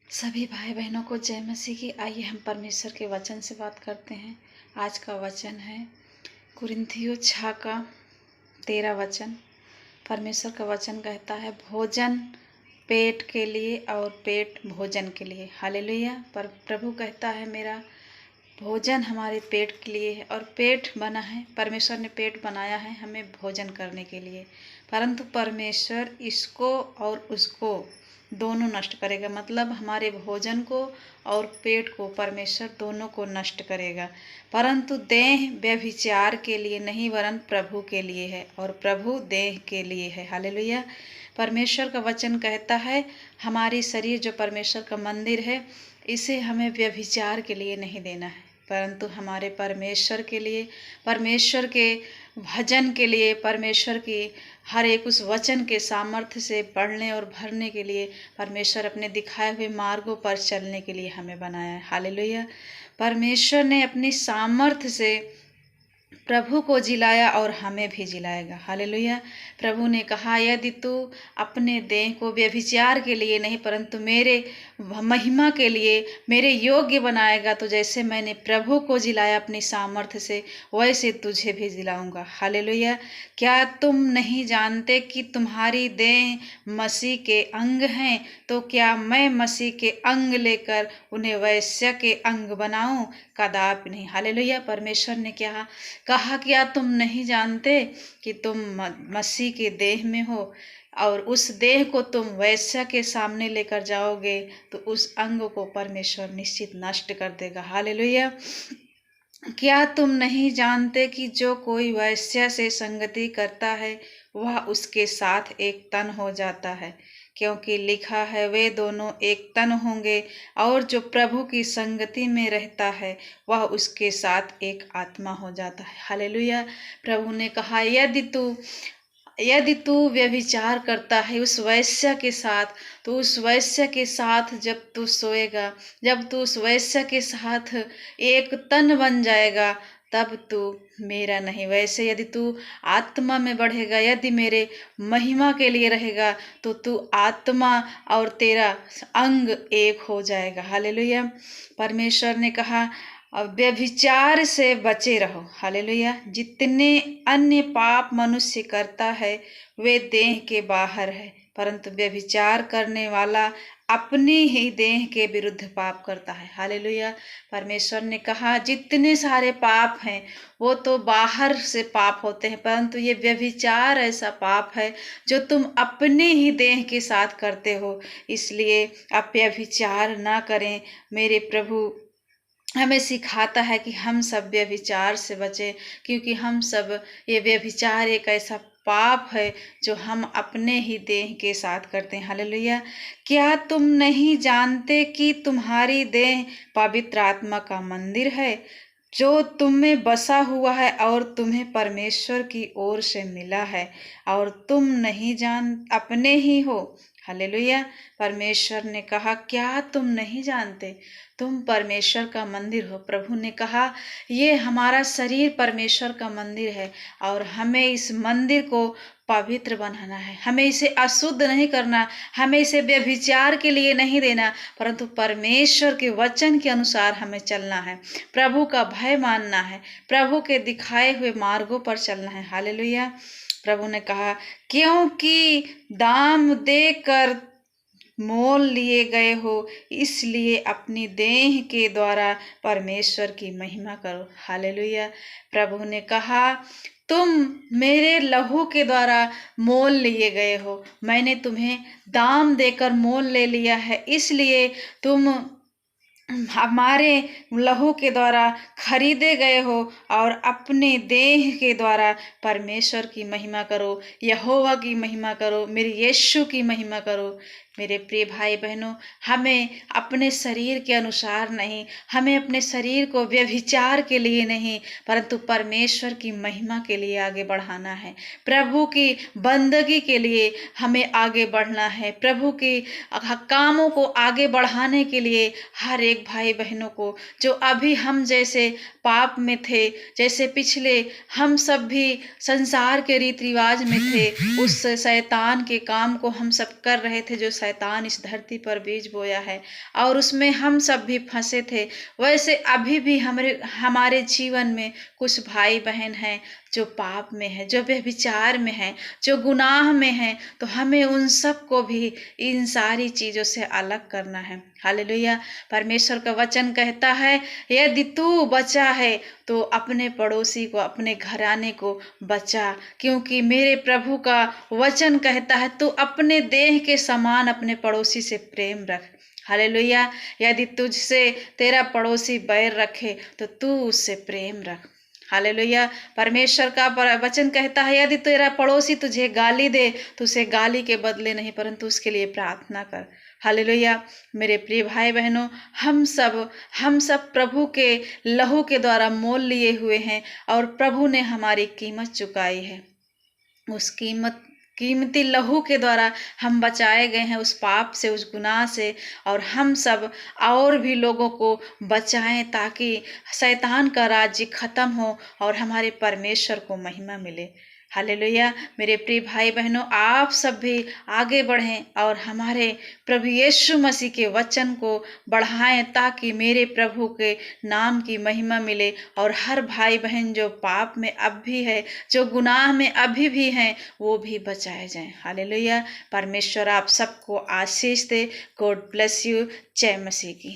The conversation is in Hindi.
सभी भाई बहनों को जय मसीह की। आइए हम परमेश्वर के वचन से बात करते हैं। आज का वचन है कुरिन्थियों 6 का 13 वचन। परमेश्वर का वचन कहता है, भोजन पेट के लिए और पेट भोजन के लिए। हालेलुया। पर प्रभु कहता है, मेरा भोजन हमारे पेट के लिए है और पेट बना है, परमेश्वर ने पेट बनाया है हमें भोजन करने के लिए। परंतु परमेश्वर इसको और उसको दोनों नष्ट करेगा। मतलब हमारे भोजन को और पेट को परमेश्वर दोनों को नष्ट करेगा। परंतु देह व्यभिचार के लिए नहीं, वरन प्रभु के लिए है और प्रभु देह के लिए है। हालेलुया। परमेश्वर का वचन कहता है, हमारी शरीर जो परमेश्वर का मंदिर है, इसे हमें व्यभिचार के लिए नहीं देना है, परंतु हमारे परमेश्वर के लिए, परमेश्वर के भजन के लिए, परमेश्वर की हर एक उस वचन के सामर्थ्य से पढ़ने और भरने के लिए, परमेश्वर अपने दिखाए हुए मार्गों पर चलने के लिए हमें बनाया है। हालेलुया। परमेश्वर ने अपनी सामर्थ्य से प्रभु को जिलाया और हमें भी जिलाएगा। हालेलुया। प्रभु ने कहा, यदि तू अपने देह को व्यभिचार के लिए नहीं परंतु मेरे महिमा के लिए, मेरे योग्य बनाएगा, तो जैसे मैंने प्रभु को जिलाया अपनी सामर्थ्य से, वैसे तुझे भी जिलाऊंगा। हालेलुया। क्या तुम नहीं जानते कि तुम्हारी देह मसीह के अंग हैं? तो क्या मैं मसीह के अंग लेकर उन्हें वैश्य के अंग बनाऊं? कदापि नहीं। हालेलुया। परमेश्वर ने क्या कहा, क्या तुम नहीं जानते कि तुम मसीह के देह में हो और उस देह को तुम वैश्य के सामने लेकर जाओगे तो उस अंग को परमेश्वर निश्चित नष्ट कर देगा। हालेलुया। क्या तुम नहीं जानते कि जो कोई वैश्य से संगति करता है वह उसके साथ एक तन हो जाता है, क्योंकि लिखा है, वे दोनों एक तन होंगे। और जो प्रभु की संगति में रहता है वह उसके साथ एक आत्मा हो जाता है। हालेलुया। प्रभु ने कहा, यदि तू व्यभिचार करता है उस वैश्य के साथ, तो उस वैश्य के साथ जब तू सोएगा, जब तू उस वैश्य के साथ एक तन बन जाएगा, तब तू मेरा नहीं। वैसे यदि तू आत्मा में बढ़ेगा, यदि मेरे महिमा के लिए रहेगा, तो तू आत्मा और तेरा अंग एक हो जाएगा। हालेलुया। परमेश्वर ने कहा, व्यभिचार से बचे रहो। हालेलुया। जितने अन्य पाप मनुष्य करता है वे देह के बाहर है, परंतु व्यभिचार करने वाला अपनी ही देह के विरुद्ध पाप करता है। हालेलुया। परमेश्वर ने कहा, जितने सारे पाप हैं वो तो बाहर से पाप होते हैं, परंतु ये व्यभिचार ऐसा पाप है जो तुम अपने ही देह के साथ करते हो। इसलिए आप व्यभिचार ना करें। मेरे प्रभु हमें सिखाता है कि हम सब व्यभिचार से बचें, क्योंकि हम सब, ये व्यभिचार एक ऐसा पाप है जो हम अपने ही देह के साथ करते हैं। हालेलुया। क्या तुम नहीं जानते कि तुम्हारी देह पवित्र आत्मा का मंदिर है जो तुम में बसा हुआ है और तुम्हें परमेश्वर की ओर से मिला है, और तुम नहीं जान अपने ही हो? हालेलुया। परमेश्वर ने कहा, क्या तुम नहीं जानते तुम परमेश्वर का मंदिर हो? प्रभु ने कहा, ये हमारा शरीर परमेश्वर का मंदिर है और हमें इस मंदिर को पवित्र बनाना है। हमें इसे अशुद्ध नहीं करना, हमें इसे व्यभिचार के लिए नहीं देना, परंतु परमेश्वर के वचन के अनुसार हमें चलना है, प्रभु का भय मानना है, प्रभु के दिखाए हुए मार्गों पर चलना है। हालेलुया। प्रभु ने कहा, क्योंकि दाम देकर मोल लिए गए हो, इसलिए अपनी देह के द्वारा परमेश्वर की महिमा करो। हालेलुया। प्रभु ने कहा, तुम मेरे लहू के द्वारा मोल लिए गए हो, मैंने तुम्हें दाम देकर मोल ले लिया है, इसलिए तुम हमारे लहू के द्वारा खरीदे गए हो और अपने देह के द्वारा परमेश्वर की महिमा करो, यहोवा की महिमा करो, मेरे यीशु की महिमा करो। मेरे प्रिय भाई बहनों, हमें अपने शरीर के अनुसार नहीं, हमें अपने शरीर को व्यभिचार के लिए नहीं, परंतु परमेश्वर की महिमा के लिए आगे बढ़ाना है। प्रभु की बंदगी के लिए हमें आगे बढ़ना है। प्रभु के कामों को आगे बढ़ाने के लिए हर एक भाई बहनों को, जो अभी हम जैसे पाप में थे, जैसे पिछले हम सब भी संसार के रीति रिवाज में थे, उस शैतान के काम को हम सब कर रहे थे जो शैतान इस धरती पर बीज बोया है और उसमें हम सब भी फंसे थे, वैसे अभी भी हमारे जीवन में कुछ भाई बहन हैं जो पाप में है, जो व्यभिचार में है, जो गुनाह में है। तो हमें उन सब को भी इन सारी चीज़ों से अलग करना है। हालेलुया। परमेश्वर का वचन कहता है, यदि तू बचा है तो अपने पड़ोसी को, अपने घराने को बचा, क्योंकि मेरे प्रभु का वचन कहता है, तू अपने देह के समान अपने पड़ोसी से प्रेम रख। हालेलुया। यदि तुझसे तेरा पड़ोसी बैर रखे तो तू उससे प्रेम रख। हालेलुया। परमेश्वर का वचन कहता है, यदि तेरा पड़ोसी तुझे गाली दे तो उसे गाली के बदले नहीं परंतु उसके लिए प्रार्थना कर। हालेलुया। मेरे प्रिय भाई बहनों, हम सब प्रभु के लहू के द्वारा मोल लिए हुए हैं और प्रभु ने हमारी कीमत चुकाई है। उस कीमती लहू के द्वारा हम बचाए गए हैं उस पाप से, उस गुनाह से। और हम सब और भी लोगों को बचाएं ताकि शैतान का राज्य खत्म हो और हमारे परमेश्वर को महिमा मिले। हालेलुया। मेरे प्रिय भाई बहनों, आप सब भी आगे बढ़ें और हमारे प्रभु यीशु मसीह के वचन को बढ़ाएं ताकि मेरे प्रभु के नाम की महिमा मिले और हर भाई बहन जो पाप में अब भी है, जो गुनाह में अभी भी हैं, वो भी बचाए जाएं। हालेलुया। परमेश्वर आप सबको आशीष दे। God bless you. जय मसीह की।